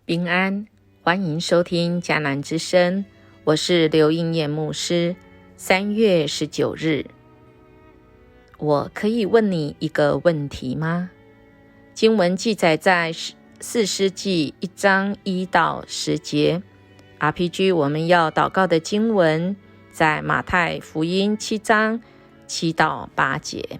平安，欢迎收听迦南之声，我是刘应验牧师。3月19日，我可以问你一个问题吗？经文记载在4世纪1章1到10节。RPG 我们要祷告的经文在马太福音7章7到8节。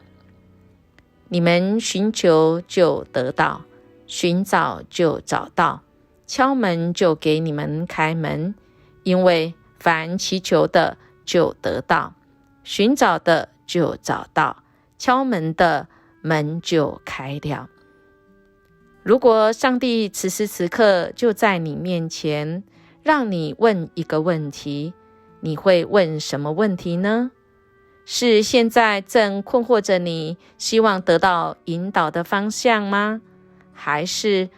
你们寻求就得到，寻找就找到，敲门就给你们开门，因为凡祈求的就得到，寻找的就找到，敲门的门就开了。如果上帝此时此刻就在你面前，让你问一个问题，你会问什么问题呢？是现在正困惑着你，希望得到引导的方向吗？还是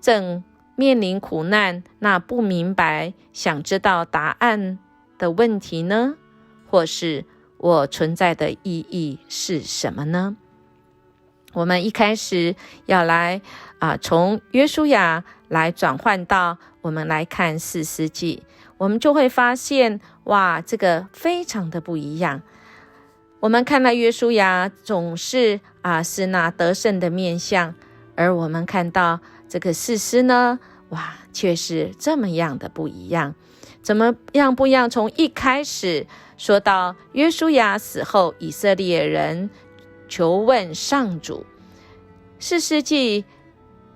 正面临苦难，那不明白想知道答案的问题呢？或是我存在的意义是什么呢？我们一开始要来从约书亚来转换到我们来看4世纪，我们就会发现这个非常的不一样。我们看到约书亚总是是那得胜的面向，而我们看到这个士师呢，却是这么样的不一样。怎么样不一样？从一开始说到约书亚死后，以色列人求问上主。4世纪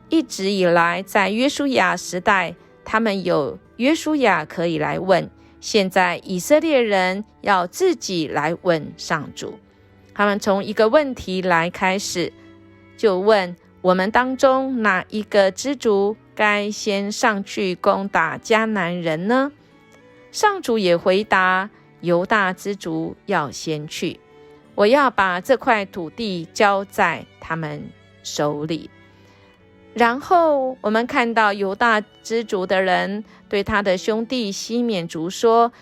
一直以来，在约书亚时代，他们有约书亚可以来问，现在以色列人要自己来问上主。他们从一个问题来开始，就问我们当中哪一个支族该先上去攻打迦南人呢？上主也回答，犹大支族要先去，我要把这块土地交在他们手里。然后我们看到犹大支族的人对他的兄弟西缅族说，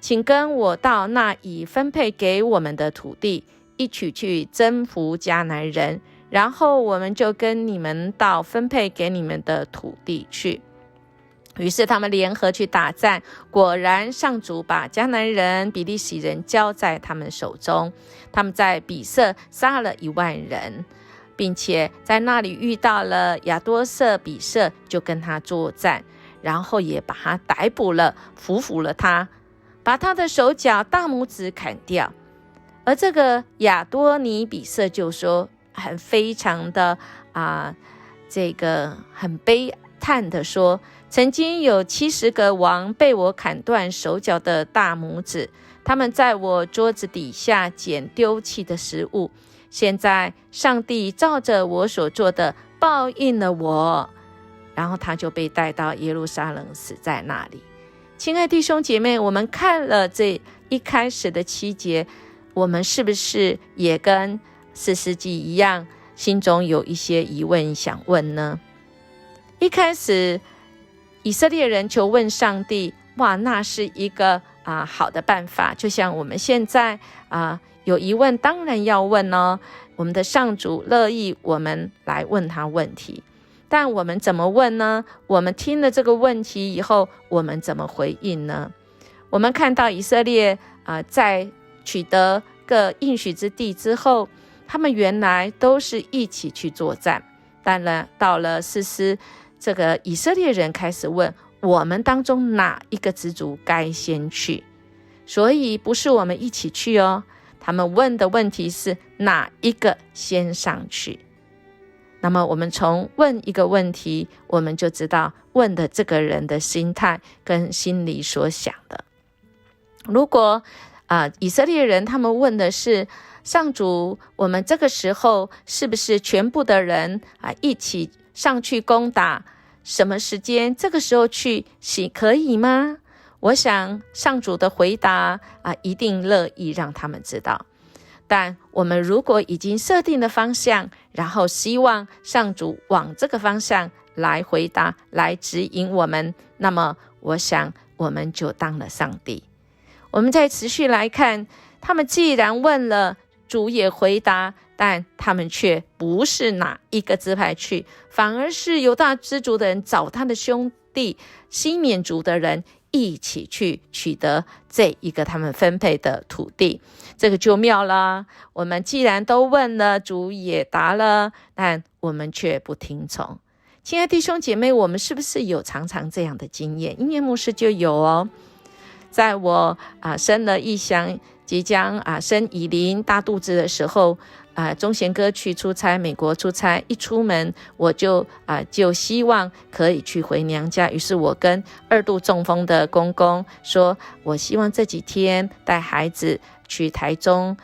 请跟我到那已分配给我们的土地，一起去征服迦南人，然后我们就跟你们到分配给你们的土地去。于是他们联合去打战，果然上主把迦南人、比利洗人交在他们手中。他们在比色杀了1万人，并且在那里遇到了亚多色比色，就跟他作战，然后也把他逮捕了，俘虏了他，把他的手脚大拇指砍掉。而这个亚多尼比色就说，非常的很悲叹的说，曾经有70个王被我砍断手脚的大拇指，他们在我桌子底下捡丢弃的食物，现在上帝照着我所做的报应了我。然后他就被带到耶路撒冷，死在那里。亲爱弟兄姐妹，我们看了这一开始的7节，我们是不是也跟4世纪一样，心中有一些疑问想问呢？一开始以色列人求问上帝，那是一个好的办法。就像我们现在有疑问，当然要问哦。我们的上主乐意我们来问他问题，但我们怎么问呢？我们听了这个问题以后，我们怎么回应呢？我们看到以色列在取得个应许之地之后，他们原来都是一起去作战，但到了士师，这个以色列人开始问，我们当中哪一个支族该先去？所以不是我们一起去哦，他们问的问题是哪一个先上去。那么我们从问一个问题，我们就知道问的这个人的心态跟心里所想的。如果以色列人他们问的是，上主，我们这个时候是不是全部的人一起上去攻打？什么时间？这个时候去可以吗？我想上主的回答一定乐意让他们知道。但我们如果已经设定了方向，然后希望上主往这个方向来回答，来指引我们，那么我想我们就当了上帝。我们再持续来看，他们既然问了，主也回答，但他们却不是哪一个支派去，反而是犹大支族的人找他的兄地西缅族的人一起去取得这一个他们分配的土地。这个就妙了，我们既然都问了，主也答了，但我们却不听从。亲爱的弟兄姐妹，我们是不是有常常这样的经验？音乐牧师就有哦。在我生了异乡，即将生以琳大肚子的时候，钟贤哥去出差，美国出差，一出门我就希望可以去回娘家。于是我跟2度中风的公公说，我希望这几天带孩子去台中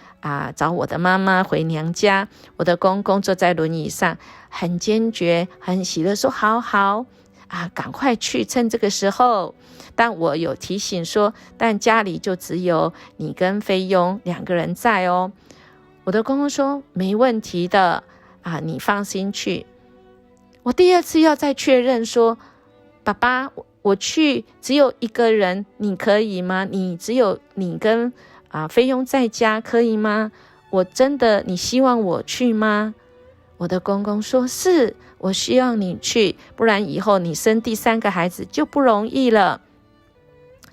找我的妈妈回娘家。我的公公坐在轮椅上，很坚决很喜乐说好好赶快去，趁这个时候。但我有提醒说，但家里就只有你跟菲佣2个人在哦。我的公公说没问题的你放心去。我第2次要再确认说，爸爸，我去只有1个人，你可以吗？只有你跟菲佣在家可以吗？你希望我去吗？我的公公说，是，我希望你去，不然以后你生第3个孩子就不容易了。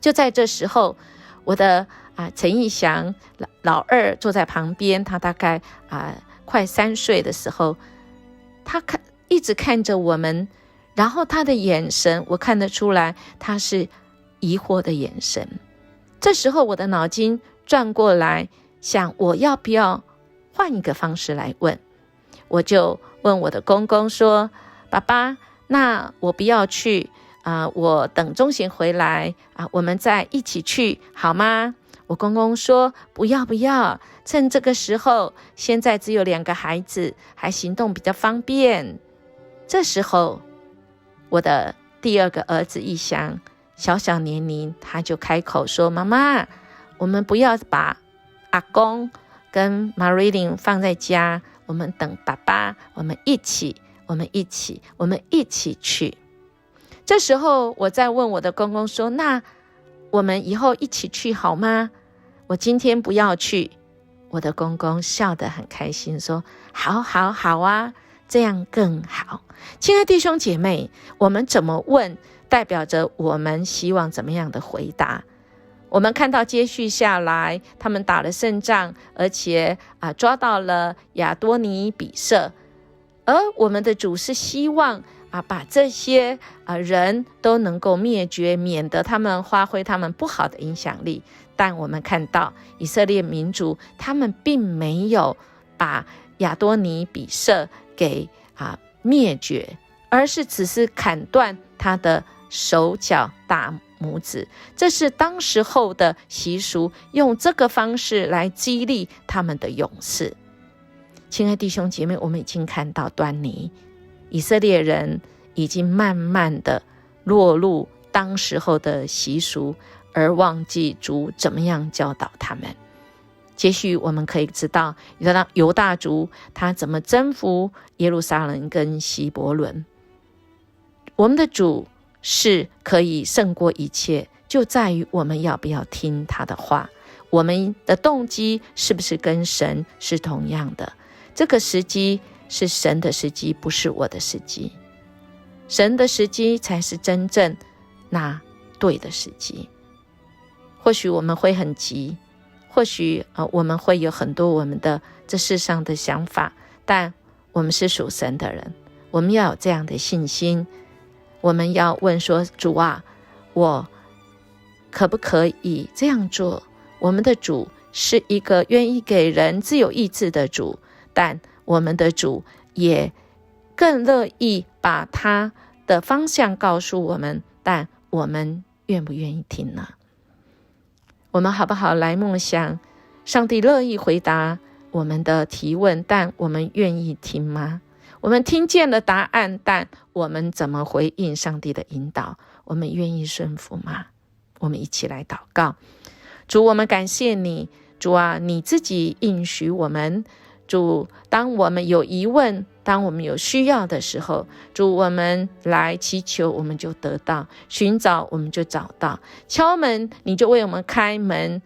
就在这时候，我的陈义祥老2坐在旁边，他大概快3岁的时候，他一直看着我们，然后他的眼神我看得出来，他是疑惑的眼神。这时候我的脑筋转过来，想我要不要换一个方式来问。我就问我的公公说，爸爸，那我不要去我等钟贤回来我们再一起去好吗？我公公说，不要，趁这个时候，现在只有2个孩子，还行动比较方便。这时候我的第2个儿子义祥，小年龄，他就开口说，妈妈，我们不要把阿公跟 Marilyn 放在家，我们等爸爸，我们一起去。这时候我再问我的公公说，那我们以后一起去好吗？我今天不要去。我的公公笑得很开心说，好啊，这样更好。亲爱的弟兄姐妹，我们怎么问代表着我们希望怎么样的回答。我们看到接续下来，他们打了胜仗，而且抓到了亚多尼比色，而我们的主是希望把这些人都能够灭绝，免得他们发挥他们不好的影响力。但我们看到以色列民族，他们并没有把亚多尼比色给灭绝，而是只是砍断他的手脚大拇指。这是当时候的习俗，用这个方式来激励他们的勇士。亲爱弟兄姐妹，我们已经看到端倪，以色列人已经慢慢的落入当时候的习俗，而忘记主怎么样教导他们。接续我们可以知道犹大族他怎么征服耶路撒冷跟希伯伦。我们的主是可以胜过一切，就在于我们要不要听他的话，我们的动机是不是跟神是同样的。这个时机是神的时机，不是我的时机。神的时机才是真正那对的时机。或许我们会很急，或许我们会有很多我们的这世上的想法，但我们是属神的人，我们要有这样的信心。我们要问说，主啊，我可不可以这样做？我们的主是一个愿意给人自由意志的主，但我们的主也更乐意把他的方向告诉我们，但我们愿不愿意听呢？我们好不好来默想，上帝乐意回答我们的提问，但我们愿意听吗？我们听见了答案，但我们怎么回应上帝的引导？我们愿意顺服吗？我们一起来祷告。主，我们感谢你，主啊，你自己应许我们。主，当我们有疑问，当我们有需要的时候，主，我们来祈求，我们就得到；寻找，我们就找到；敲门，你就为我们开门。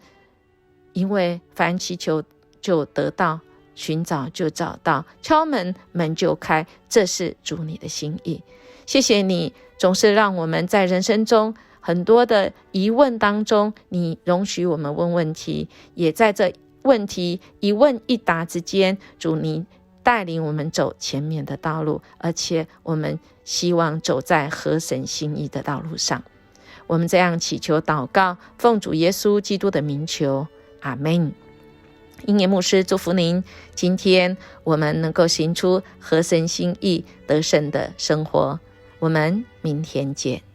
因为凡祈求就得到，寻找就找到，敲门门就开，这是主你的心意。谢谢你总是让我们在人生中很多的疑问当中，你容许我们问问题，也在这问题一问一答之间，主你带领我们走前面的道路，而且我们希望走在合神心意的道路上。我们这样祈求祷告，奉主耶稣基督的名求，阿们。英言牧师祝福您，今天我们能够行出合神心意得胜的生活。我们明天见。